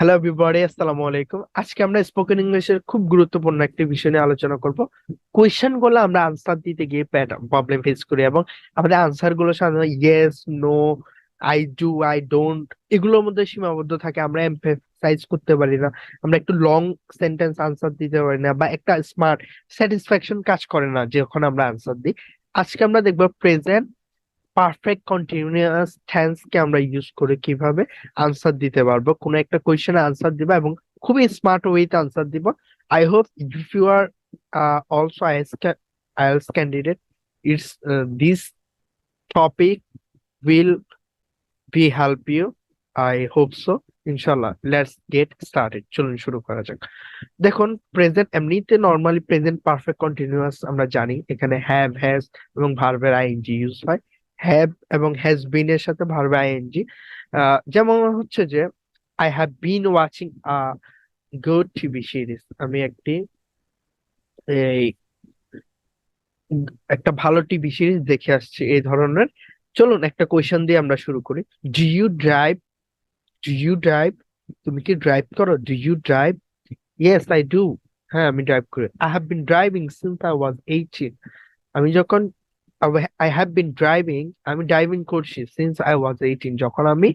Hello everybody, আসসালামু আলাইকুম। আজকে আমরা স্পোকেন ইংলিশের খুব গুরুত্বপূর্ণ একটি বিষয় নিয়ে আলোচনা করব। কোয়েশ্চেন গুলো আমরা আনসার দিতে গিয়ে প্রবলেম ফেস করি এবং আমাদের আনসার গুলো সাধারণত yes, no, I do, I don't এগুলোর মধ্যে সীমাবদ্ধ থাকে। আমরা এমফাসাইজ করতে পারি না, আমরা একটু লং সেন্টেন্স আনসার দিতে পারি না, বা একটা স্মার্ট স্যাটিসফ্যাকশন কাজ করে না যখন আমরা আনসার দিই। আজকে আমরা দেখবো প্রেজেন্ট পারফেক্ট কন্টিনিউয়াস টেন্স কে আমরা ইউজ করে কিভাবে আনসার দিতে পারবো। কোনো একটা কোয়েশ্চেনে আনসার দিবা এবং খুবই স্মার্ট ওয়েতে আনসার দিব। I hope if you are also IELTS candidate, it's this topic will be help you. I hope so. ইনশাল্লাহ, লেটস গেট স্টার্টেড। চলুন শুরু করা যাক। দেখুন, প্রেজেন্ট এমনিতে নর্মালি প্রেজেন্ট পারফেক্ট কন্টিনিউয়াস আমরা জানি এখানে হ্যাভ, হ্যাজ এবং ভার্বের আইএনজি ইউজ হয়। হ্যাভ এবং হ্যাজ বিন এর সাথে ভার্বের আইএনজি। যেমন হচ্ছে যে I have been watching a good TV series. আমি এই একটা ভালো টিভি সিরিজ দেখে আসছি, এই ধরনের। চলুন একটা কোয়েশ্চেন দিয়ে আমরা শুরু করি। Do you drive? Do you drive? তুমি কি ড্রাইভ করো? Do you drive? Yes I do. হ্যাঁ, আমি ড্রাইভ করি। I have been driving since I was 18। আমি যখন আই হ্যাভ বিন ড্রাইভিং, আমি ড্রাইভিং করছি সিন্স আই ওয়াজ 18, যখন আমি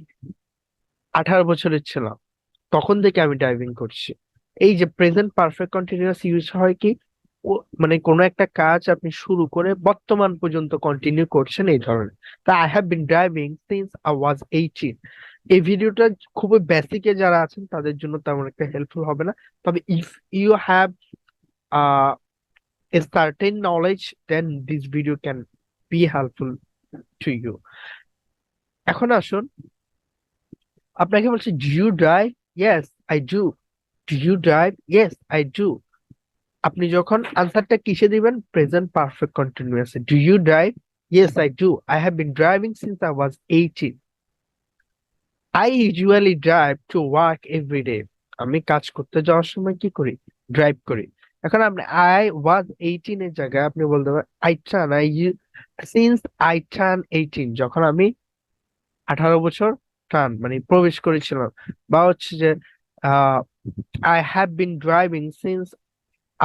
18 বছরের ছিলাম তখন থেকে আমি ড্রাইভিং করছি। এই যে প্রেজেন্ট পারফেক্ট কন্টিনিউয়াস ইউজ হয় কি, ও মানে কোনো একটা কাজ আপনি শুরু করে বর্তমান পর্যন্ত কন্টিনিউ করছেন, এই ধরনের। তা I have been driving since I was 18। এই ভিডিওটা খুবই বেসিকে যারা আছেন তাদের জন্য তেমন একটা হেল্পফুল হবে না। তবে if you have a certain knowledge, then this video can be helpful to you. এখন আসুন, আপনাকে বলছি do you drive? Yes I do. Do you drive? Yes I do. আপনি যখন আনসারটা কিসে দিবেন? প্রেজেন্ট পারফেক্ট কন্টিনিউয়াসে। Do you drive? Yes I do. I have been driving since I was 18। I usually drive to work every day. আমি কাজ করতে যাওয়ার সময় কি করি? ড্রাইভ করি। এখন আপনি আই ওয়াজ 18 এর জায়গায় আপনি বলতে পারেন I turn I since I turn 18, যখন আমি 18 বছর টার্ন মানে প্রবেশ করেছিলাম। বা হচ্ছে যে I have been driving since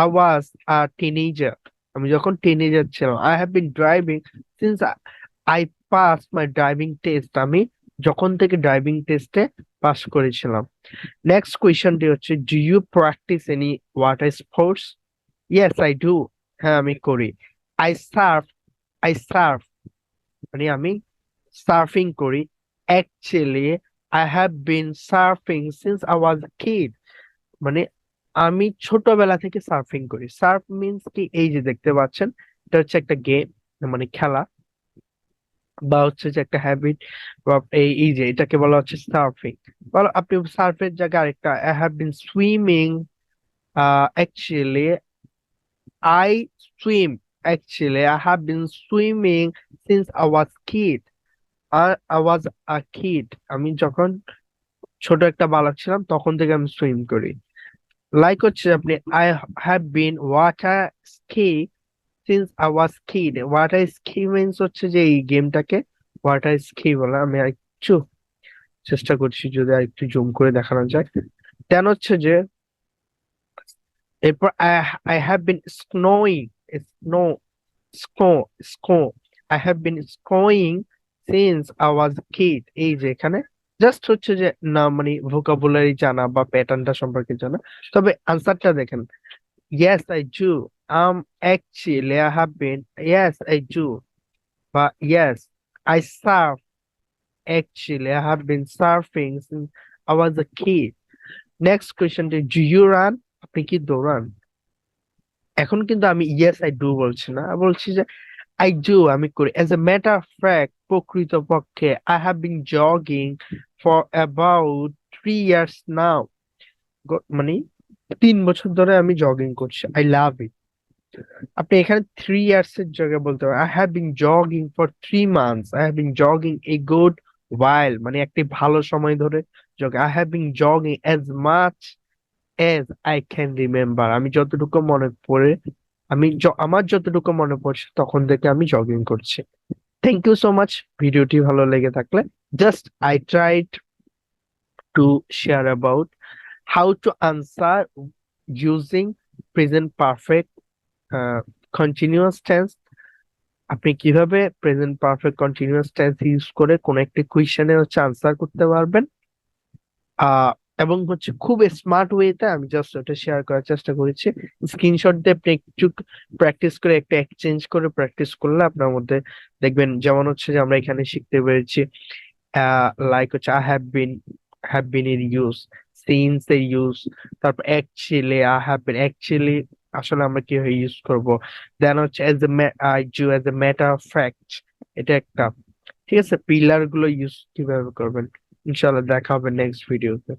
I was a teenager. আমি যখন টিনেজার ছিলাম। I have been driving since I pass my driving test. আমি যখন থেকে ড্রাইভিং টেস্টে পাস করেছিলাম। নেক্সট কোয়েশ্চনটি হচ্ছে do you practise any water sports? Yes I do. হ্যাঁ, আমি করি। I Surf. আই সার্ফ মানে আমি সার্ফিং করি। Actually I have been surfing since I was kid. মানে আমি ছোটবেলা থেকে সার্ফিং করি। সার্ফ মিন্স কি, এই যে দেখতে পাচ্ছেন, এটা হচ্ছে একটা গেম, মানে খেলা, বা হচ্ছে যে একটা হ্যাবিট, বা এই এই যে এটাকে বলা হচ্ছে সার্ফিং। বলো আপনি সার্ফের জায়গায় আরেকটা I have bin swimming. Actually I swim. Actually, I have been swimming since I was kid. I was a kid. আমি যখন ছোট একটা বালক ছিলাম তখন থেকে আমি সুইম করি। লাইক হচ্ছে আপনি I have been water ski since I was kid. Water ski means হচ্ছে যে এই গেমটাকে ওয়াটার স্কি বলে। আমি একটু চেষ্টা করছি যদি আর একটু জুম করে দেখানো যায়। দেন হচ্ছে যে এরপর I have been snowing. Snow, ski. I have been skiing since I was kid. এই যে এখানে জাস্ট হচ্ছে যে না মানে ভোকাবুলারি জানা বা প্যাটার্নটা সম্পর্কে জানা। তবে আনসারটা দেখেন, yes I do. Actually I have been, yes I do. বা yes I surf. Actually I have been surfing since I was a kid. Next কোয়েশ্চনটি ডু ইউ রান? আপনি কি দৌড়ান? এখন কিন্তু আমি ইয়েস আই ডু বলছি না, বলছি যে I do, আমি করি। As a matter of fact, প্রকৃতপক্ষে I have been jogging for about 3 years now. মানে 3 বছর ধরে আমি জগিং করছি। I love it. আপনি এখানে 3 years এর জায়গায় বলতে পারেন I have been jogging for 3 months. I have been jogging a good while. মানে একটি ভালো সময় ধরে jug. I have been jogging as much as I can remember. আমি যতটুকু মনে পড়ে, আমার যতটুকু মনে পড়ছে তখন থেকে আমি জগিং করছি। Thank you so much. ভিডিওটি ভালো লেগে থাকলে just I tried to share about how to answer using present perfect continuous tense. আপনি কিভাবে present perfect continuous tense use করে কোন একটা কোয়েশ্চেনের আনসার করতে পারবেন। আহ এবং খুব স্মার্ট ওয়েতে আমি জাস্ট ওটা শেয়ার করার চেষ্টা করেছি। স্ক্রিনশট দিয়ে আপনি একটু প্র্যাকটিস করে একটা এক্সচেঞ্জ করে প্র্যাকটিস করলে আপনার মধ্যে দেখবেন, যেমন যে আমরা এখানে শিখতে পেরেছি লাইক হ্যাভ বিন এর ইউজ, সিন্স এর ইউজ, তারপর অ্যাকচুয়ালি হ্যাভ বিন অ্যাকচুয়ালি আসলে আমরা কিভাবে ইউজ করব, then as a I do as a matter of fact, এটা একটা। ঠিক আছে, পিলার গুলো ইউজ কিভাবে করবেন। ইনশাআল্লাহ দেখা হবে নেক্সট ভিডিওতে।